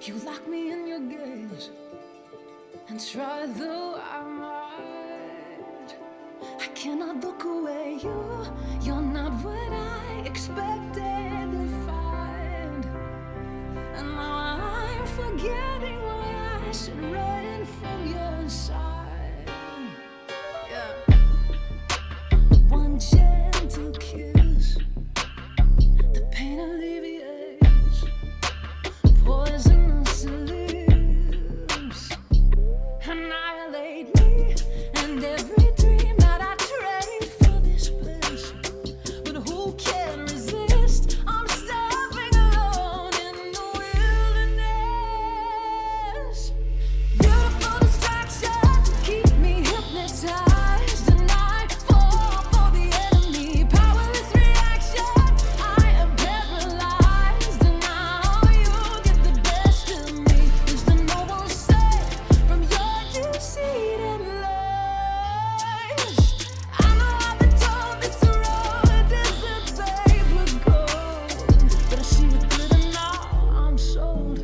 You lock me in your gaze, and try though I might, I cannot look away. You're not what I expected to find, and now I'm forgetting why I should run from your side. Yeah. One gentle kiss, the pain alleviates. Poisonous lips annihilate me, and every dream that I trade for this bliss. But who can resist? I'm starving alone in the wilderness. Beautiful distraction, keep me hypnotized, and I fall for the enemy. Powerless reaction, I am paralyzed, and now you get the best of me. Is there no one safe from your deceit and lies? I know I've been told this road isn't paved with gold, but I see it glitter now. I'm sold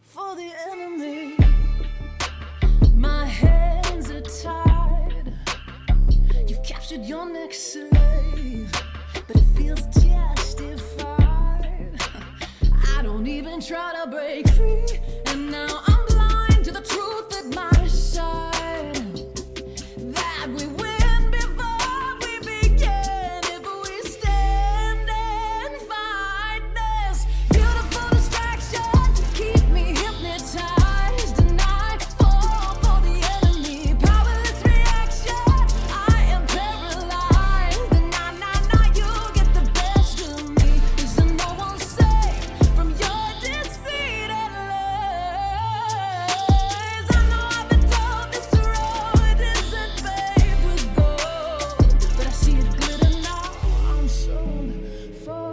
for the enemy. My hands are tied. You've captured your next slave, but it feels justified. I don't even try to break free, and now I'm blind to the truth at my side. That we win before we begin if we stand and fight this. Beautiful distraction, keep me hypnotized, and I fall for the enemy. Powerless reaction, I am paralyzed, and now you get the best of me. Is there no one safe from your deceit and lies? I know I've been told this road isn't paved with gold, but I see it glitter now. I'm sold for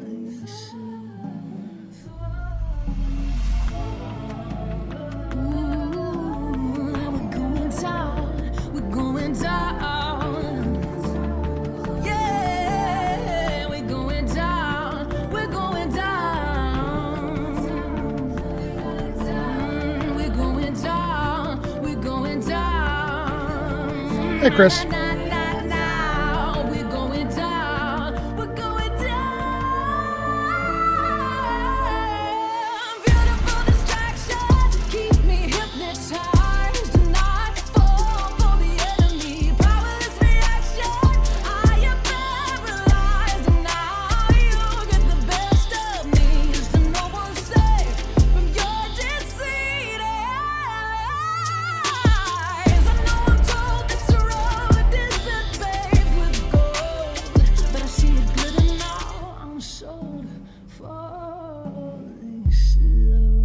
this. Ooh, we're going down. We're going down. Yeah, we're going down. We're going down. We're going down. We're going down. Hey, Chris. Now we're going down. We're going down. Beautiful distraction, keep me hypnotized, and I fall for the enemy. Powerless reaction, I am paralyzed, and now you get the best of me. Is there no one safe from your deceit and lies? I know I'm told this road isn't paved with gold, but I see it glitter now. I'm sold for this love.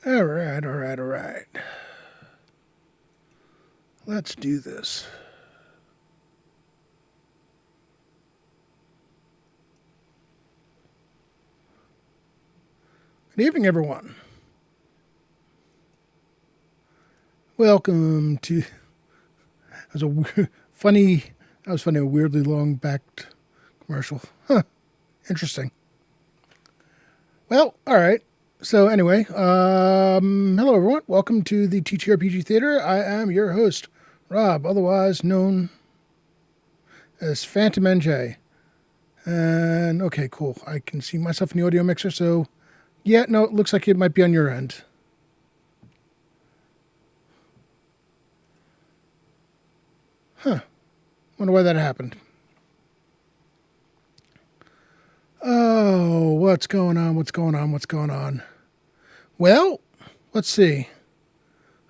All right. Let's do this. Good evening, everyone. Welcome to. That was funny, a weirdly long-backed commercial. Huh. Interesting. Well, all right. So anyway, hello everyone. Welcome to the TTRPG Theater. I am your host, Rob, otherwise known as Phantom NJ. And okay, cool. I can see myself in the audio mixer, so yeah, no, it looks like it might be on your end. Huh. Wonder why that happened. Oh, what's going on? Well, let's see.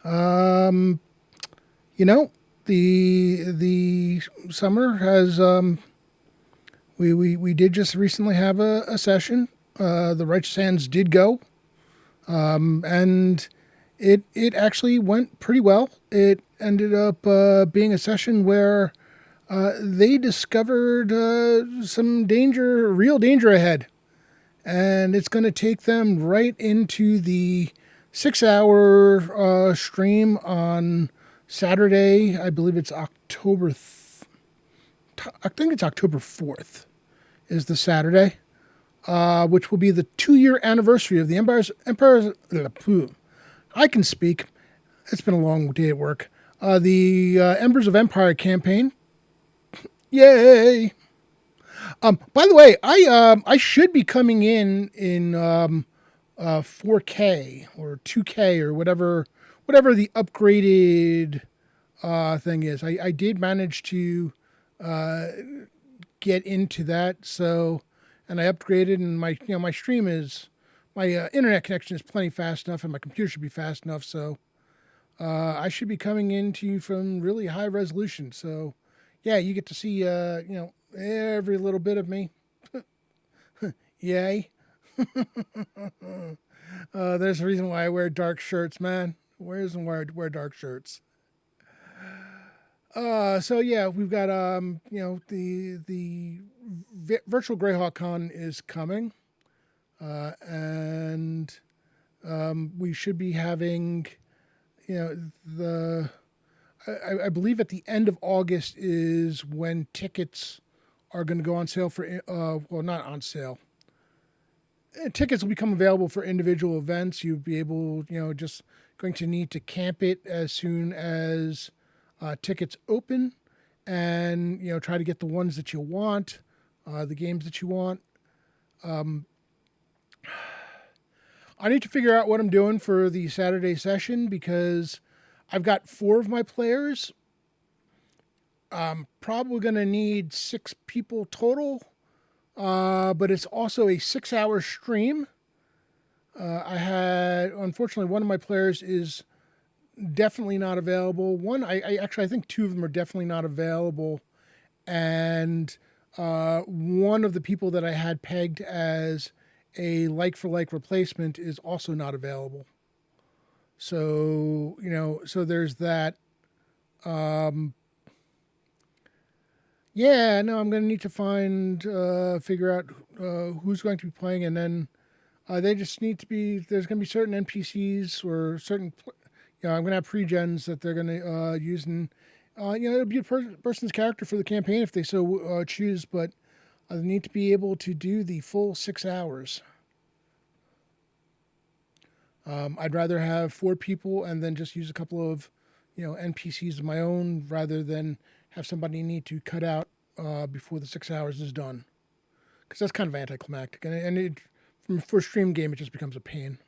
The summer has we did just recently have a session. The Righteous Hands did go. And it actually went pretty well. It ended up being a session where they discovered some real danger ahead. And it's going to take them right into the 6-hour stream on Saturday. I believe it's October I think it's October 4th is the Saturday, which will be the 2-year anniversary of the Empire's. I can speak. It's been a long day at work. The Embers of Empire campaign. Yay! By the way, I should be coming in 4K or 2K or whatever the upgraded thing is. I did manage to get into that, so, and I upgraded, and my stream is, my internet connection is plenty fast enough, and my computer should be fast enough, so I should be coming into you from really high resolution. So yeah, you get to see every little bit of me. Yay. There's a reason why I wear dark shirts, man. Where's and why I wear dark shirts? So yeah, we've got the virtual Greyhawk Con is coming, and we should be having, I believe at the end of August is when tickets are going to go on sale for well, not on sale. Tickets will become available for individual events. You'll be able, just going to need to camp it as soon as tickets open, and try to get the ones that you want, the games that you want. I need to figure out what I'm doing for the Saturday session because I've got 4 of my players. I'm probably going to need 6 people total, but it's also a 6-hour stream. Unfortunately, one of my players is definitely not available. I think 2 of them are definitely not available. And one of the people that I had pegged as a like-for-like replacement is also not available. So, so there's that. I'm going to need to figure out who's going to be playing, and then they just need to be, there's going to be certain NPCs or certain, I'm going to have pre-gens that they're going to use, and, it'll be a person's character for the campaign if they so choose, but they need to be able to do the full 6 hours. I'd rather have 4 people and then just use a couple of, NPCs of my own rather than have somebody need to cut out before the 6 hours is done. Because that's kind of anticlimactic. And for a stream game, it just becomes a pain.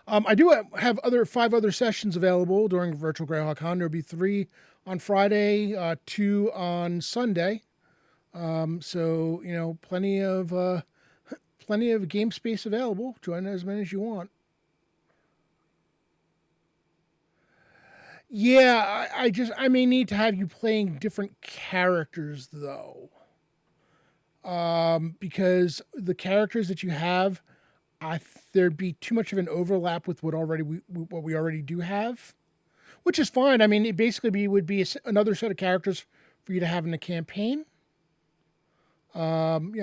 I do have 5 other sessions available during Virtual Greyhawk Con. There'll be 3 on Friday, 2 on Sunday. So, plenty of game space available. Join as many as you want. Yeah, I may need to have you playing different characters though. Because the characters that you have, there'd be too much of an overlap with what we already do have, which is fine. I mean, it basically would be another set of characters for you to have in the campaign. And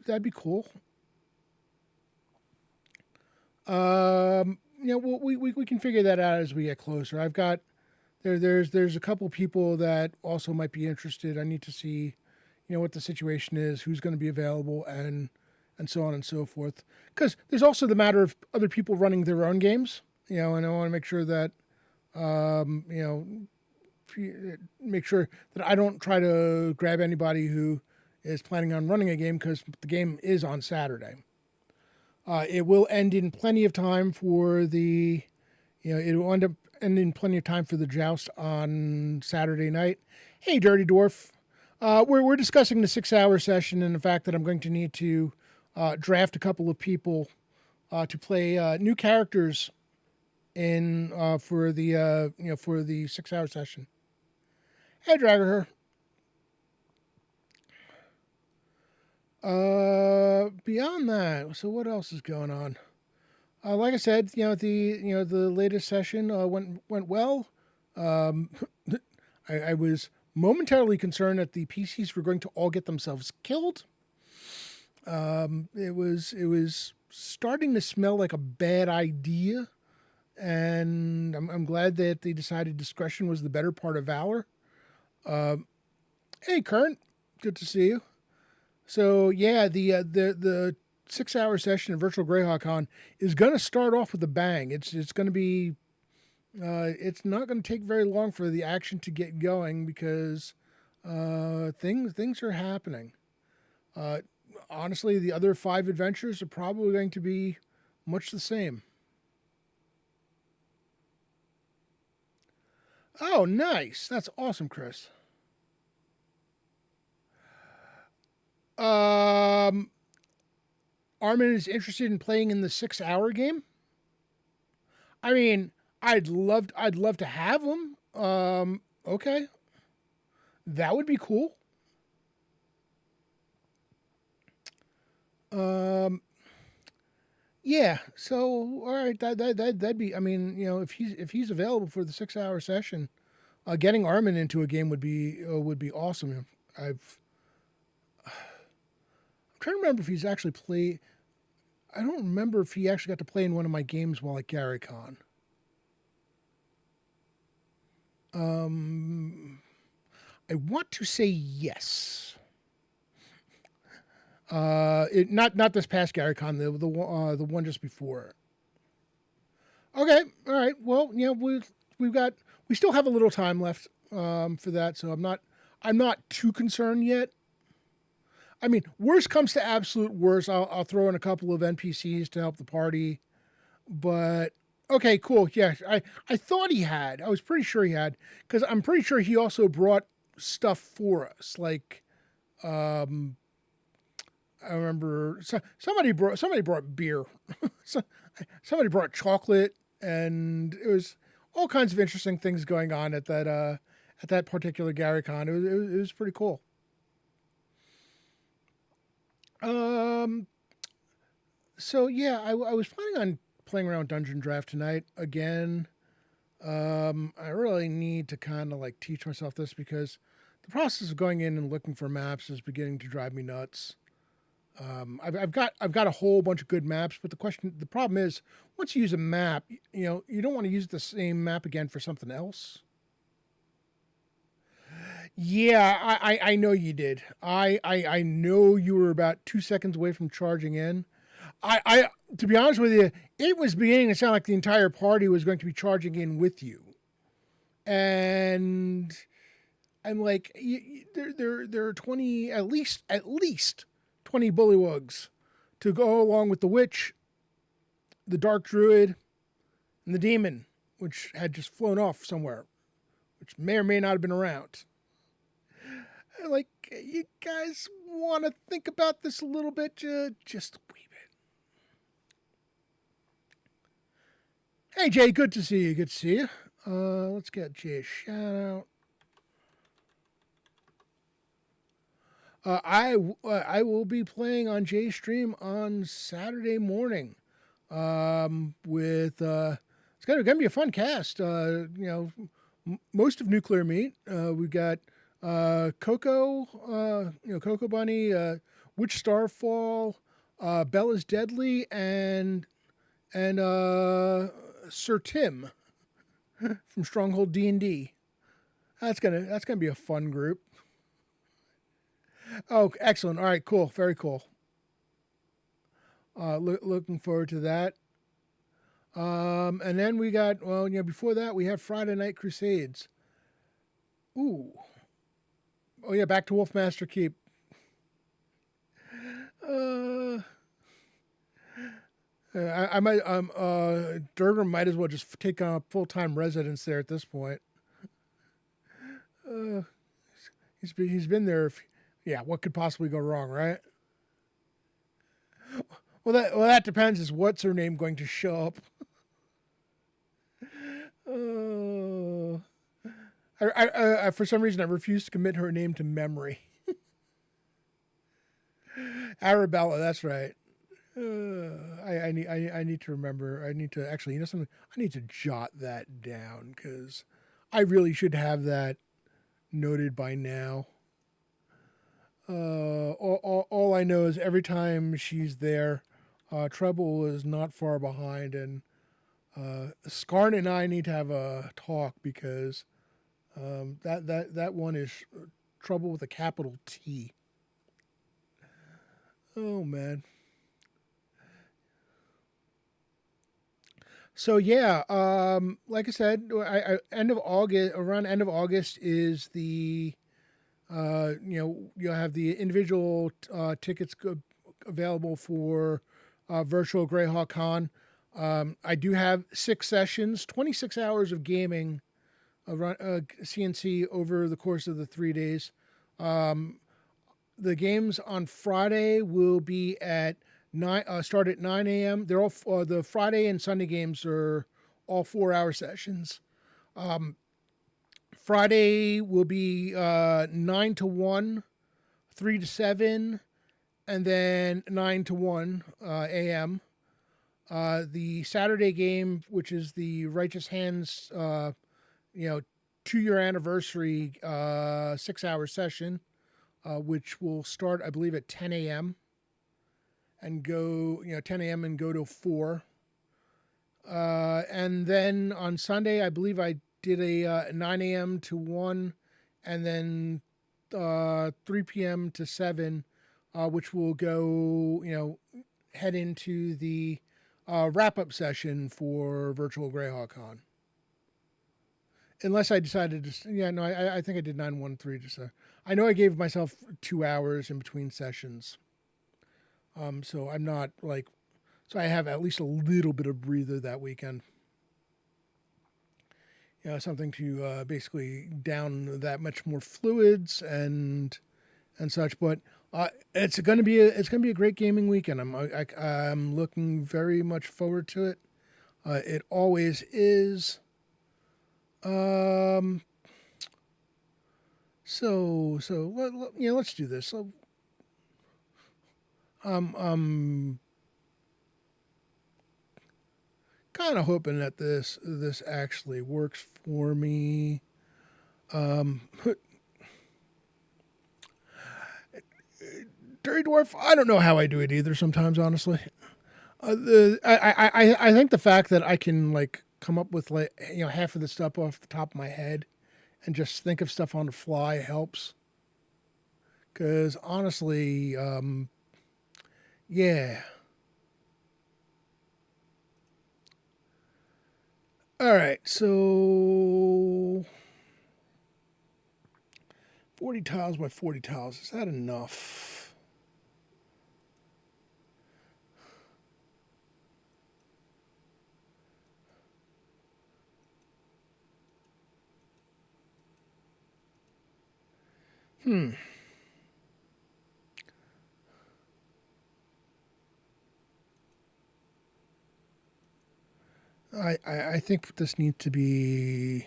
that'd be cool. We can figure that out as we get closer. I've got there's a couple people that also might be interested. I need to see, what the situation is, who's going to be available, and so on and so forth. Because there's also the matter of other people running their own games, and I want to make sure that, make sure that I don't try to grab anybody who is planning on running a game, because the game is on Saturday. It will end in plenty of time for the, it will end up ending plenty of time for the joust on Saturday night. Hey, Dirty Dwarf. We're discussing the 6-hour session and the fact that I'm going to need to draft a couple of people to play new characters in for the 6-hour session. Hey, Dragger. Beyond that, so what else is going on? Like I said, the latest session went well. I was momentarily concerned that the PCs were going to all get themselves killed. It was starting to smell like a bad idea, and I'm glad that they decided discretion was the better part of valor. Hey, Kern. Good to see you. So yeah, the 6 hour session of Virtual GreyhawkCon is going to start off with a bang. It's going to be it's not going to take very long for the action to get going because things are happening. Honestly, the other 5 adventures are probably going to be much the same. Oh, nice! That's awesome, Chris. Um, Armin is interested in playing in the 6 hour game. I mean, I'd love to have him. Okay, that would be cool. Yeah. So, all right, that'd be. I mean, if he's available for the 6 hour session, getting Armin into a game would be awesome. I'm trying to remember if he's actually played. I don't remember if he actually got to play in one of my games while at GaryCon. I want to say yes. Not this past GaryCon, the one just before. Okay, all right. Well, we still have a little time left for that, so I'm not too concerned yet. I mean, worst comes to absolute worst, I'll throw in a couple of NPCs to help the party. But okay, cool. Yeah, I thought he had. I was pretty sure he had because I'm pretty sure he also brought stuff for us. Like, I remember somebody brought beer, somebody brought chocolate, and it was all kinds of interesting things going on at that particular GaryCon. It was pretty cool. So yeah, I was planning on playing around Dungeon Draft tonight again. I really need to kind of like teach myself this because the process of going in and looking for maps is beginning to drive me nuts. I've got a whole bunch of good maps, but the problem is once you use a map, you don't want to use the same map again for something else. Yeah, I know you did. I know you were about 2 seconds away from charging in. I to be honest with you, it was beginning to sound like the entire party was going to be charging in with you, and I'm like, there are 20 at least 20 bullywugs to go along with the witch, the dark druid, and the demon, which had just flown off somewhere, which may or may not have been around. Like, you guys want to think about this a little bit, just a wee bit. Hey, Jay, good to see you. Good to see you. Let's get Jay a shout out. I will be playing on Jay's stream on Saturday morning. With it's gonna be a fun cast. Most of Nuclear Meat. We've got Coco, Coco Bunny, Witch Starfall, Bella's Deadly, and Sir Tim from Stronghold D&D. That's gonna be a fun group. Oh, excellent! All right, cool, very cool. Looking forward to that. And then we got before that we had Friday Night Crusades. Ooh. Oh yeah, back to Wolfmaster Keep. I might Durgan might as well just take on a full-time residence there at this point. He's been there. Yeah, what could possibly go wrong, right? Well, that depends. Is what's her name going to show up? I for some reason I refuse to commit her name to memory. Arabella, that's right. I need to remember. I need to actually, something. I need to jot that down because I really should have that noted by now. All I know is every time she's there, trouble is not far behind, and Skarn and I need to have a talk because that one is trouble with a capital T. Oh man. So yeah, like I said, end of August, around end of August is the you'll have the individual tickets available for virtual Greyhawk Con. I do have 6 sessions, 26 hours of gaming around CNC over the course of the 3 days. The games on Friday will be at start at 9 a.m. They're all the Friday and Sunday games are all 4-hour sessions. Friday will be 9 to 1, 3 to 7, and then 9 to 1 a.m. The Saturday game, which is the Righteous Hands, 2-year anniversary 6-hour session, which will start, I believe, at 10 a.m. and go, 10 a.m. and go to 4. And then on Sunday, I believe I did a 9 a.m. to 1, and then 3 p.m. to 7, which will go, head into the wrap-up session for Virtual Greyhawk Con. Unless I decided to, I think I did 9, 1, 3. I know I gave myself 2 hours in between sessions. So I'm not so I have at least a little bit of breather that weekend. Something to basically down that much more fluids and such. But it's gonna be a great gaming weekend. I'm looking very much forward to it. It always is. Let's do this. So, kind of hoping that this actually works for me. Dirty Dwarf, I don't know how I do it either. Sometimes, honestly, I think the fact that I can come up with half of the stuff off the top of my head and just think of stuff on the fly helps. Because honestly, yeah. All right, so 40 tiles by 40 tiles. Is that enough? I think this needs to be...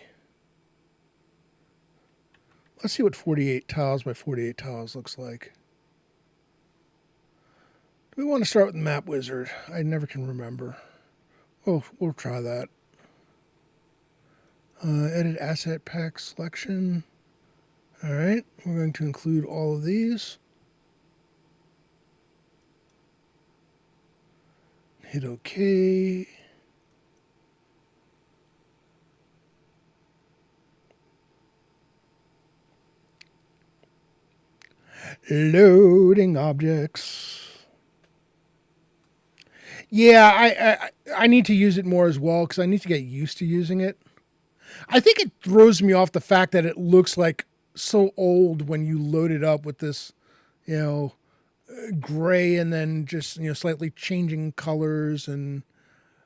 Let's see what 48 tiles by 48 tiles looks like. Do we want to start with the map wizard? I never can remember. Oh, we'll try that. Edit asset pack selection. All right, we're going to include all of these. Hit OK. Loading objects. Yeah, I need to use it more as well because I need to get used to using it. I think it throws me off the fact that it looks like so old when you load it up with this, gray and then just slightly changing colors, and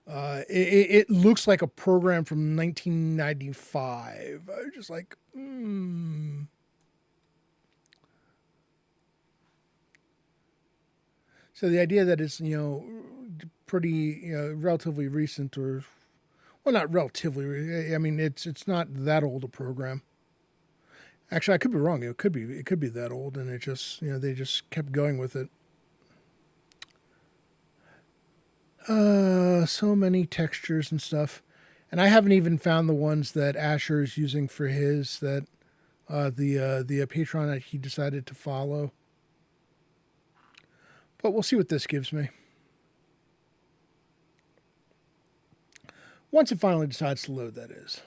it looks like a program from 1995. I was just like, So the idea that it's pretty relatively recent, or well, not relatively. I mean, it's not that old a program. Actually, I could be wrong. It could be that old, and it just they just kept going with it. So many textures and stuff, and I haven't even found the ones that Asher is using for his the Patreon that he decided to follow. But we'll see what this gives me. Once it finally decides to load, that is.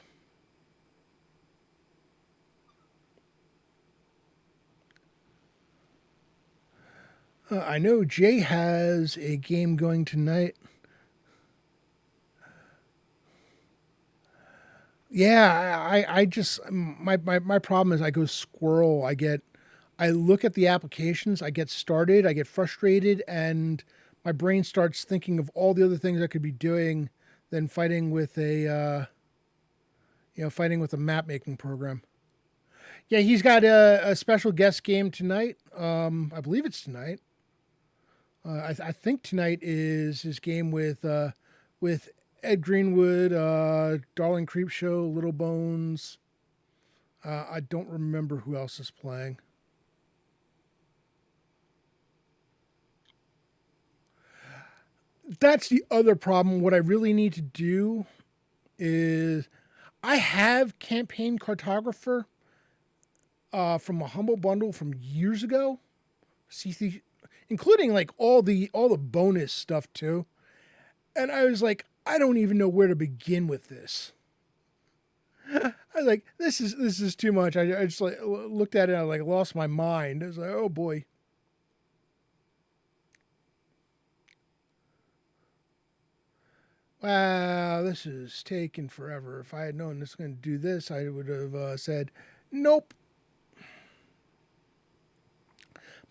I know Jay has a game going tonight. Yeah, I just my problem is I go squirrel. I look at the applications, I get started, I get frustrated, and my brain starts thinking of all the other things I could be doing than fighting with fighting with a map making program. Yeah, he's got a special guest game tonight. I believe it's tonight. I think tonight is his game with Ed Greenwood, Darling Creepshow, Little Bones. I don't remember who else is playing. That's the other problem. What I really need to do is I have Campaign Cartographer from a humble bundle from years ago. CC, including like all the bonus stuff too. And I was like, I don't even know where to begin with this. I was like, this is too much. I just like looked at it, I like lost my mind. I was like, oh boy. Wow, this is taking forever. If I had known this was going to do this, I would have said, nope.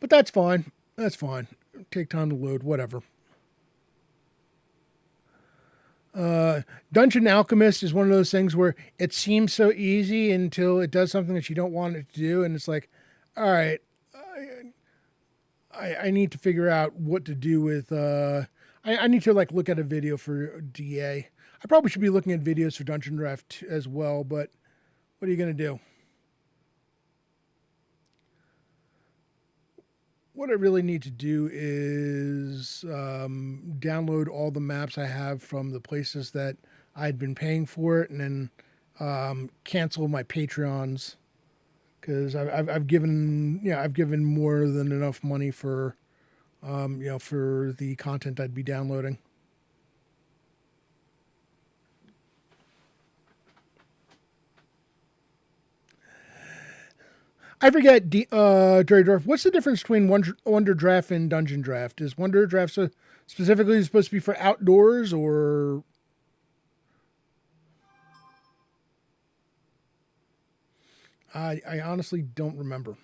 But that's fine. That's fine. Take time to load, whatever. Dungeon Alchemist is one of those things where it seems so easy until it does something that you don't want it to do, and it's like, all right, I need to figure out what to do with. I need to like look at a video for DA. I probably should be looking at videos for Dungeon Draft as well, but what are you gonna do? What I really need to do is download all the maps I have from the places that I'd been paying for it, and then cancel my Patreons because I've given more than enough money for for the content I'd be downloading. I forget, Jerry Dwarf, what's the difference between Wonder Draft and Dungeon Draft? Is Wonder Draft specifically supposed to be for outdoors, or I honestly don't remember.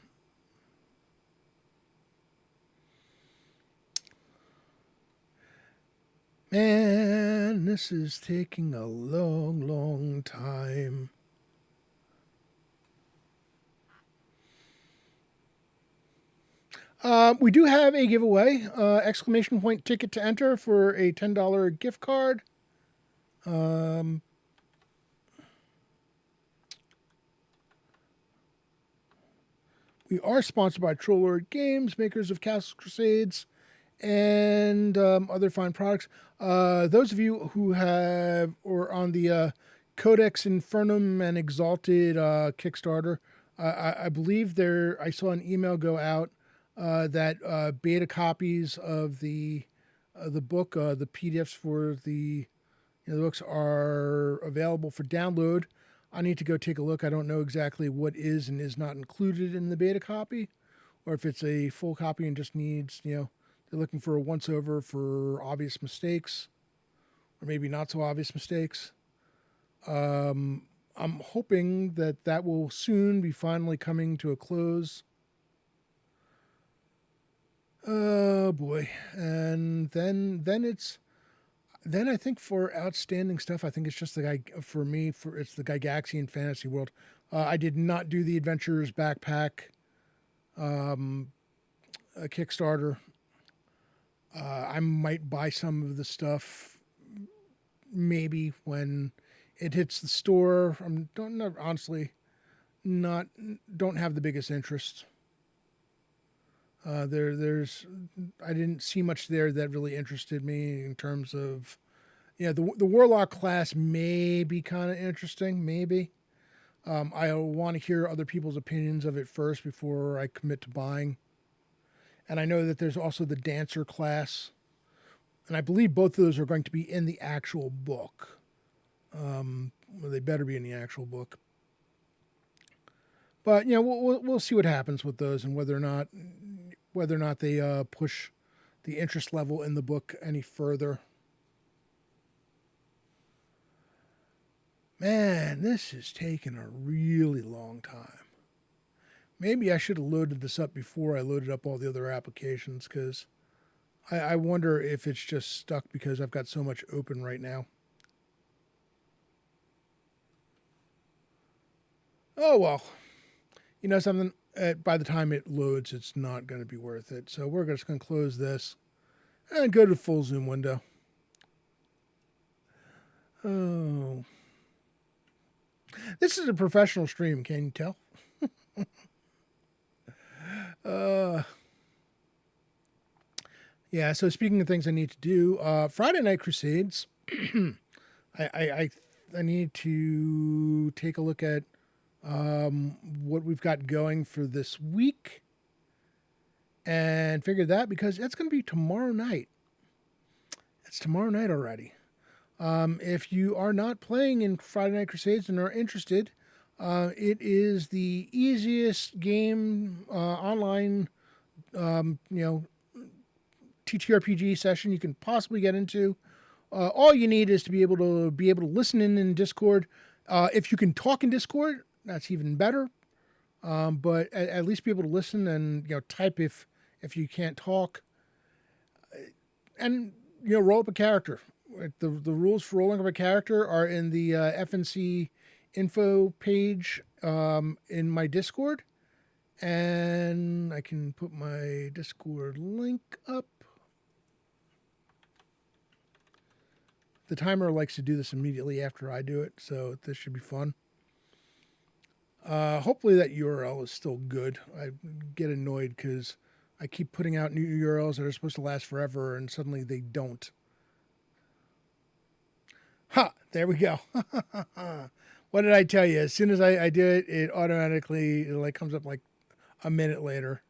Man, this is taking a long, long time. We do have a giveaway, exclamation point ticket to enter for a $10 gift card. We are sponsored by Trollord Games, makers of Castle Crusades and other fine products. Those of you who have or on the Codex Infernum and Exalted Kickstarter, I believe I saw an email go out that beta copies of the book, the PDFs for the books are available for download. I need to go take a look. I don't know exactly what is and is not included in the beta copy, or if it's a full copy and just needs, they're looking for a once over for obvious mistakes, or maybe not so obvious mistakes. I'm hoping that will soon be finally coming to a close. Oh boy. And then I think for outstanding stuff, I think it's just the guy for me. It's the Gygaxian Fantasy World. I did not do the Adventurers Backpack a Kickstarter. I might buy some of the stuff maybe when it hits the store. Honestly don't have the biggest interest. There's I didn't see much there that really interested me in terms of, the warlock class may be kind of interesting, maybe. I want to hear other people's opinions of it first before I commit to buying. And I know that there's also the dancer class, and I believe both of those are going to be in the actual book. Well, they better be in the actual book. But we'll see what happens with those and whether or not whether or not they push the interest level in the book any further. Man, this is taking a really long time. Maybe I should have loaded this up before I loaded up all the other applications, because I wonder if it's just stuck because I've got so much open right now. Oh, well. You know something? By the time it loads, it's not going to be worth it. So we're just going to close this and go to the full zoom window. Oh. This is a professional stream, can you tell? Yeah, so speaking of things I need to do, Friday Night Crusades, I need to take a look at what we've got going for this week and figure that, because it's going to be tomorrow night. It's tomorrow night already. If you are not playing in Friday Night Crusades and are interested, it is the easiest game online, TTRPG session you can possibly get into. All you need is to be able to listen in Discord. If you can talk in Discord, that's even better. But at least be able to listen and type if you can't talk. And roll up a character. The rules for rolling up a character are in the FNC info page in my Discord, and I can put my Discord link up. The timer likes to do this immediately after I do it, so this should be fun. Hopefully that URL is still good. I get annoyed because I keep putting out new URLs that are supposed to last forever, and suddenly they don't. Ha! There we go. What did I tell you? As soon as I do it, it automatically comes up like a minute later.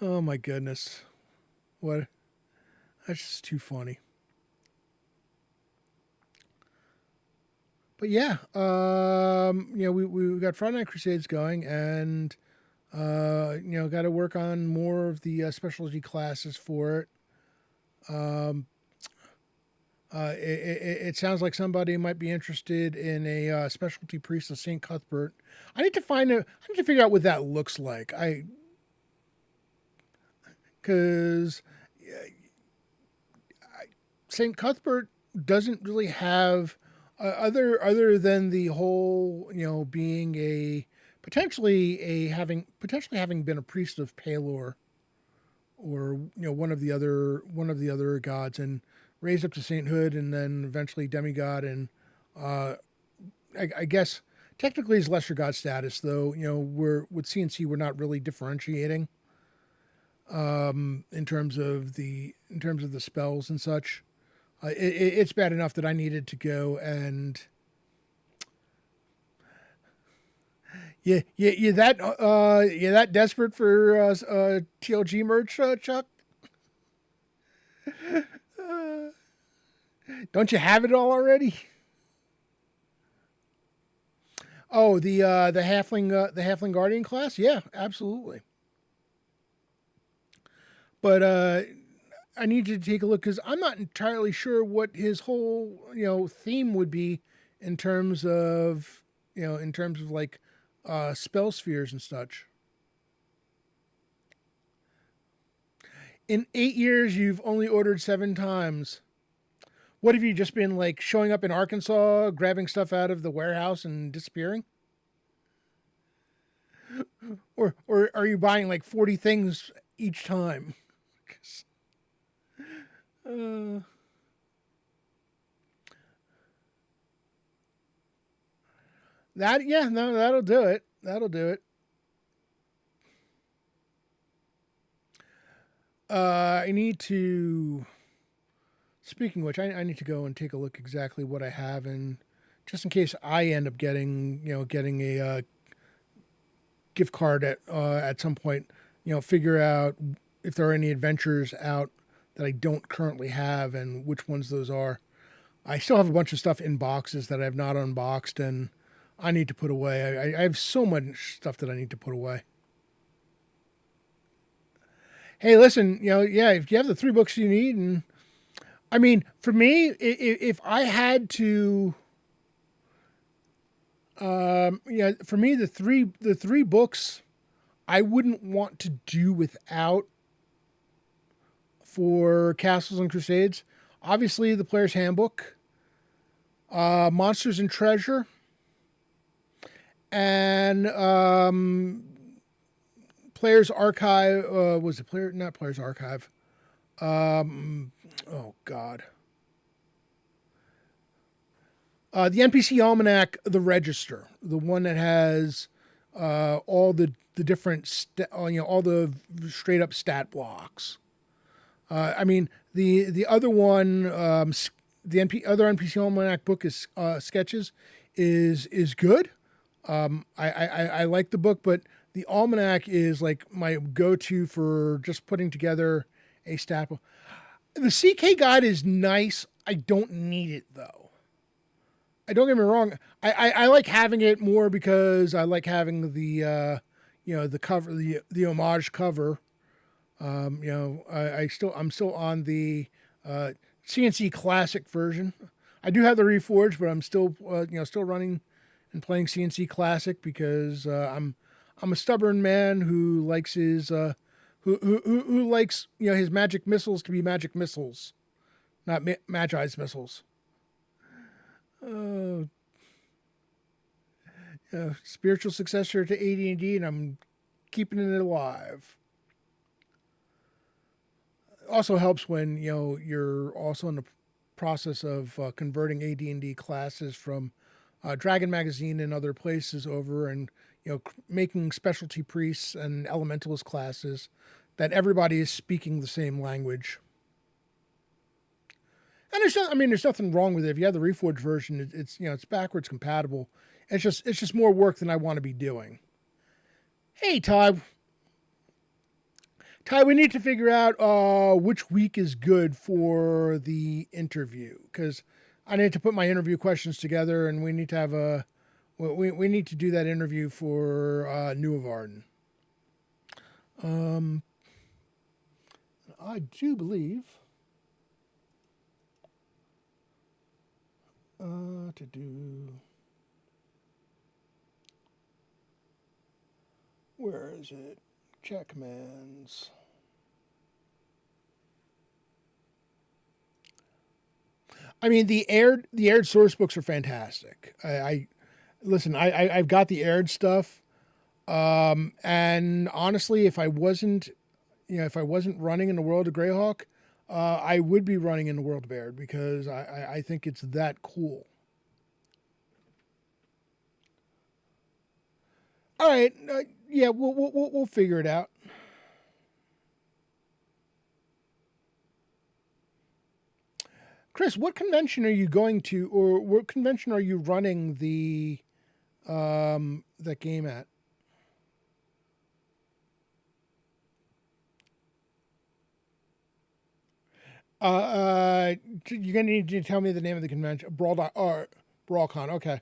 Oh my goodness. What? That's just too funny. But yeah, we got Friday Night Crusades going, and got to work on more of the specialty classes for it. It sounds like somebody might be interested in a specialty priest of St. Cuthbert. I need to figure out what that looks like. Because St. Cuthbert doesn't really have other than the whole being potentially having been a priest of Pelor, or one of the other gods, and raised up to sainthood, and then eventually demigod, and I guess technically his lesser god status, though we're with CNC we're not really differentiating in terms of the spells and such. It's bad enough that I needed to go and you that desperate for TLG merch, Chuck? Don't you have it all already? Oh, the halfling guardian class? Yeah, absolutely. But I need you to take a look, because I'm not entirely sure what his whole theme would be in terms of like spell spheres and such. In 8 years, you've only ordered 7 times. What have you just been like showing up in Arkansas, grabbing stuff out of the warehouse and disappearing? Or are you buying like 40 things each time? That'll do it. That'll do it. I need to. Speaking of which, I need to go and take a look exactly what I have, and just in case I end up getting a gift card at some point, figure out if there are any adventures out that I don't currently have and which ones those are. I still have a bunch of stuff in boxes that I have not unboxed, and I need to put away. I have so much stuff that I need to put away. Hey, listen, yeah, if you have the 3 books you need, and I mean, for me, if I had to, yeah, for me, the three books I wouldn't want to do without for Castles and Crusades. Obviously, the Player's Handbook, Monsters and Treasure, and Player's Archive. Was it player? Not Player's Archive. Oh God. The NPC Almanac, the Register, the one that has all the different all the straight up stat blocks. I mean the other one, other NPC Almanac book is sketches, is good. I like the book, but the Almanac is like my go to for just putting together a stat book. The CK guide is nice. I don't need it though. I don't get me wrong. I like having it more because I like having the cover, the homage cover. I'm still on the CNC Classic version. I do have the Reforged, but I'm still still running and playing CNC Classic because I'm a stubborn man who likes his who likes his magic missiles to be magic missiles, not Magi's missiles. Uh, Spiritual successor to AD&D, and I'm keeping it alive. Also helps when you're also in the process of converting AD&D classes from Dragon Magazine and other places over, and making specialty priests and elementalist classes that everybody is speaking the same language. And there's nothing wrong with it. If you have the Reforged version, it's backwards compatible. It's just more work than I want to be doing. Hey, Ty, we need to figure out which week is good for the interview, because I need to put my interview questions together, and we need to have we need to do that interview for New of Arden. I do believe to do. Where is it? Check commands. I mean, the aired source books are fantastic. I listen. I've got the aired stuff, and honestly, if I wasn't running in the world of Greyhawk, I would be running in the world of aired because I think it's that cool. All right, yeah, we'll figure it out. Chris, what convention are you going to, or what convention are you running that game at? You're gonna need to tell me the name of the convention. BrawlCon. Okay.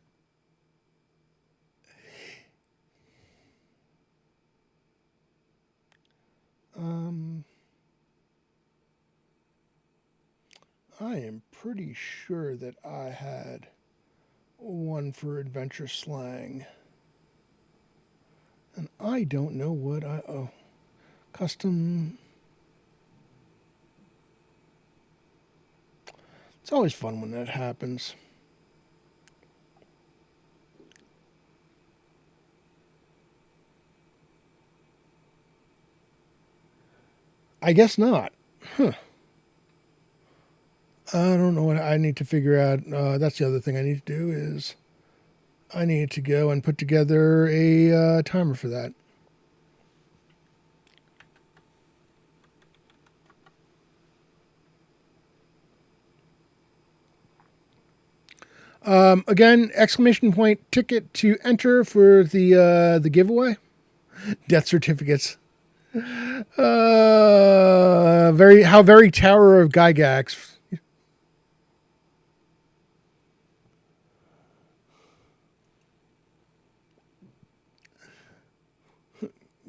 I am pretty sure that I had one for adventure slang, and I don't know what custom. It's always fun when that happens. I guess not. Huh. I don't know what I need to figure out. That's the other thing I need to do is I need to go and put together a timer for that. Again, exclamation point ticket to enter for the giveaway. Death certificates. Very Tower of Gygax.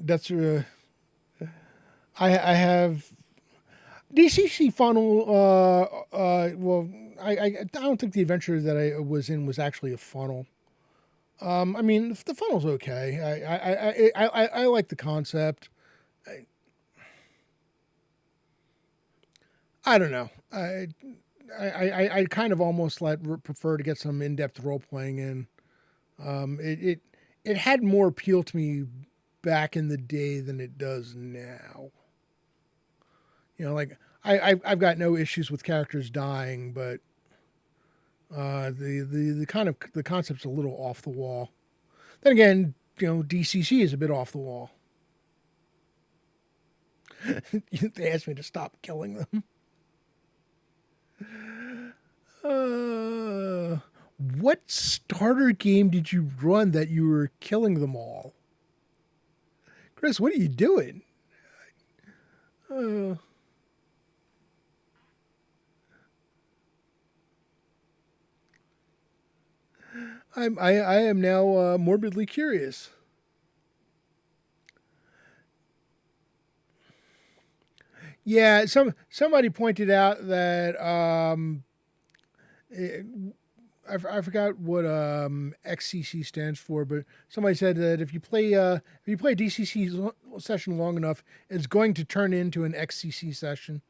That's I have DCC funnel. Well, I don't think the adventure that I was in was actually a funnel. I mean, the funnel's okay. I like the concept. I don't know. I kind of almost prefer to get some in depth role playing in. It had more appeal to me back in the day than it does now. You know, like I've got no issues with characters dying, but the kind of the concept's a little off the wall. Then again, you know, DCC is a bit off the wall. They asked me to stop killing them. What starter game did you run that you were killing them all? Chris, what are you doing? I am now morbidly curious. Yeah, somebody pointed out that I forgot what XCC stands for, but somebody said that if you play a DCC session long enough, it's going to turn into an XCC session,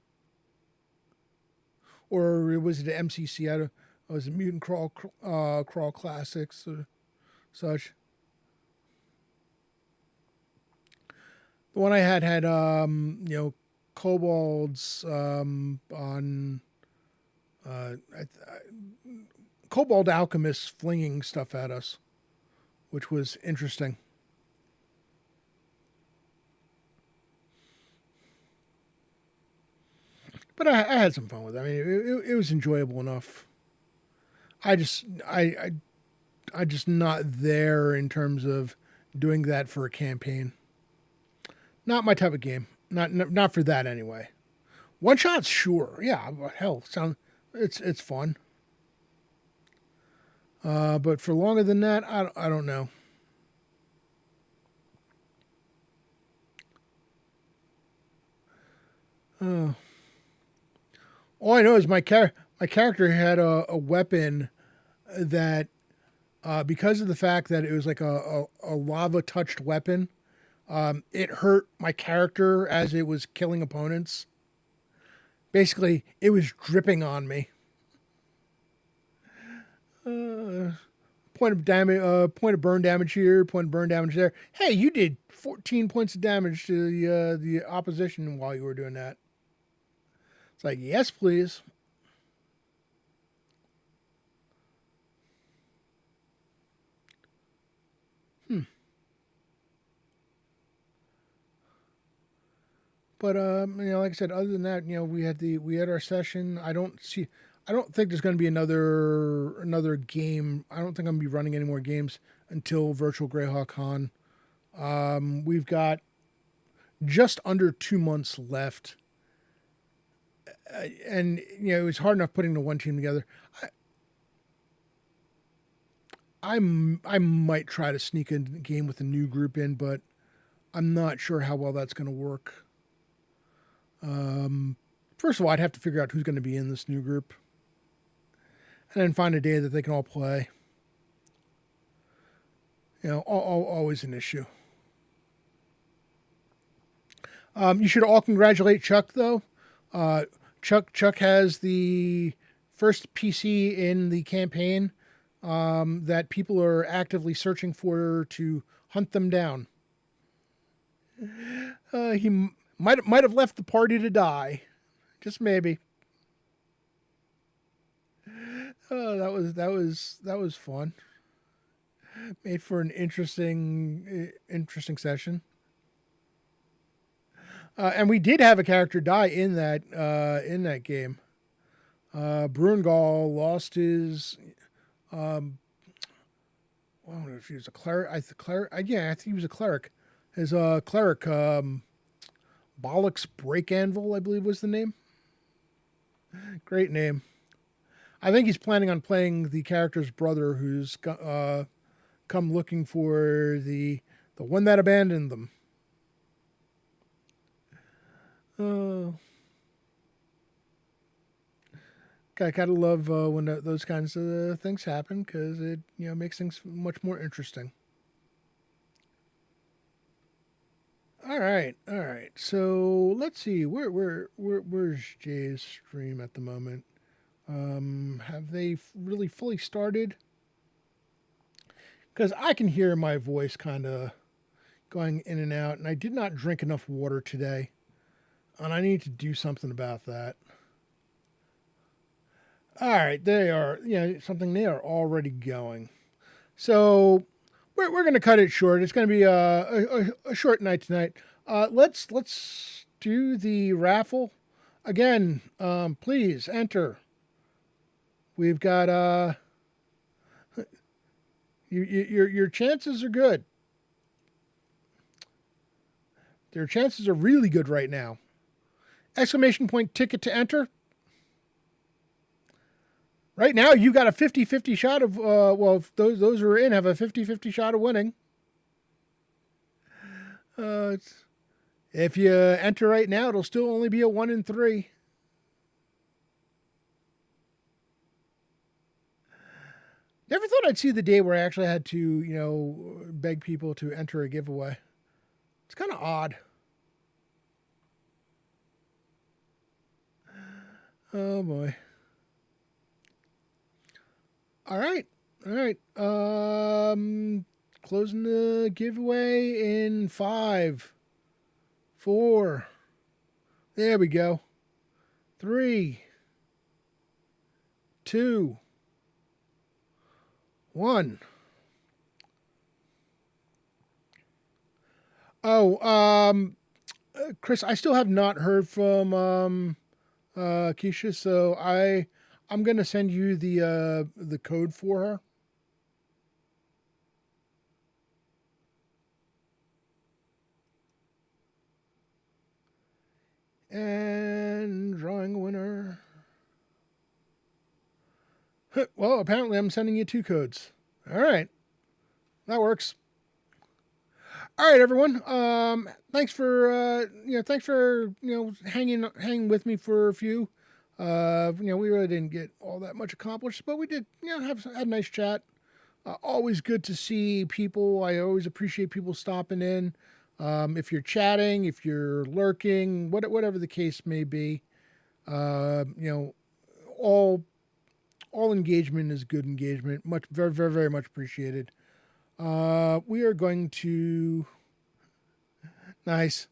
or was it an MCC? I don't. Was it Mutant Crawl Classics or such? The one I had you know, kobolds on kobold alchemists flinging stuff at us, which was interesting. But I had some fun with it. I mean, it was enjoyable enough. I just I just not there in terms of doing that for a campaign. Not my type of game. Not for that anyway. One shots, sure. Yeah, but hell, it's fun. But for longer than that, I don't know. All I know is my character had a weapon that, because of the fact that it was like a lava touched weapon, it hurt my character as it was killing opponents. Basically, it was dripping on me. Point of damage, point of burn damage here, point of burn damage there. Hey, you did 14 points of damage to the opposition while you were doing that. It's like, yes, please. But you know, like I said, other than that, you know, we had our session. I don't think there's going to be another game. I don't think I'm going to be running any more games until Virtual Greyhawk Con. We've got just under 2 months left, and you know, it's hard enough putting the one team together. I might try to sneak a game with a new group in, but I'm not sure how well that's going to work. First of all, I'd have to figure out who's going to be in this new group, and then find a day that they can all play. You know, always an issue. You should all congratulate Chuck, though. Chuck has the first PC in the campaign that people are actively searching for to hunt them down. He might have left the party to die, just maybe. That was fun. Made for an interesting session. And we did have a character die in that game. Brungal lost his. I don't know if he was a cleric. Yeah, I think he was a cleric. His cleric, Bollock's Break Anvil, I believe was the name. Great name. I think he's planning on playing the character's brother, who's come looking for the one that abandoned them. Oh, I kind of love when those kinds of things happen because it makes things much more interesting. All right, all right. So let's see. Where's Jay's stream at the moment? Have they really fully started? Because I can hear my voice kind of going in and out, and I did not drink enough water today, and I need to do something about that. All right, they are, something they are already going. So we're going to cut it short. It's going to be a short night tonight. Let's do the raffle again. Please enter. We've got your chances are good. Their chances are really good right now. Exclamation point ticket to enter. Right now, you got a 50-50 shot of, if those who are in have a 50-50 shot of winning. If you enter right now, it'll still only be a 1 in 3. Never thought I'd see the day where I actually had to, beg people to enter a giveaway. It's kind of odd. Oh, boy. All right. Closing the giveaway in 5, 4. There we go. 3, 2, 1. Oh, Chris, I still have not heard from Keisha, so I'm gonna send you the code for her. And drawing a winner. Well, apparently I'm sending you 2 codes. All right, that works. All right, everyone. Thanks for hanging with me for a few. We really didn't get all that much accomplished, but we did, had a nice chat. Always good to see people. I always appreciate people stopping in. If you're chatting, if you're lurking, whatever the case may be, all engagement is good engagement. Very, very, very much appreciated. We are going to nice.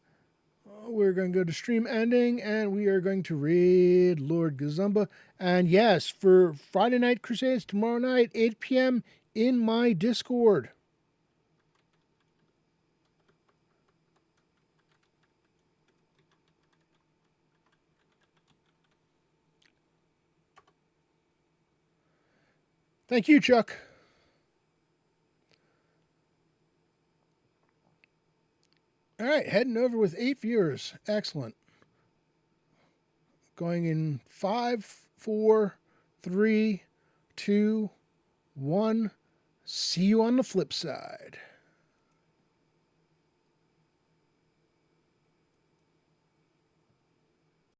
We're going to go to stream ending, and we are going to read Lord Gazumba. And yes, for Friday Night Crusades tomorrow night, 8 p.m. in my Discord. Thank you, Chuck. All right, heading over with 8 viewers. Excellent. Going in 5, 4, 3, 2, 1. See you on the flip side.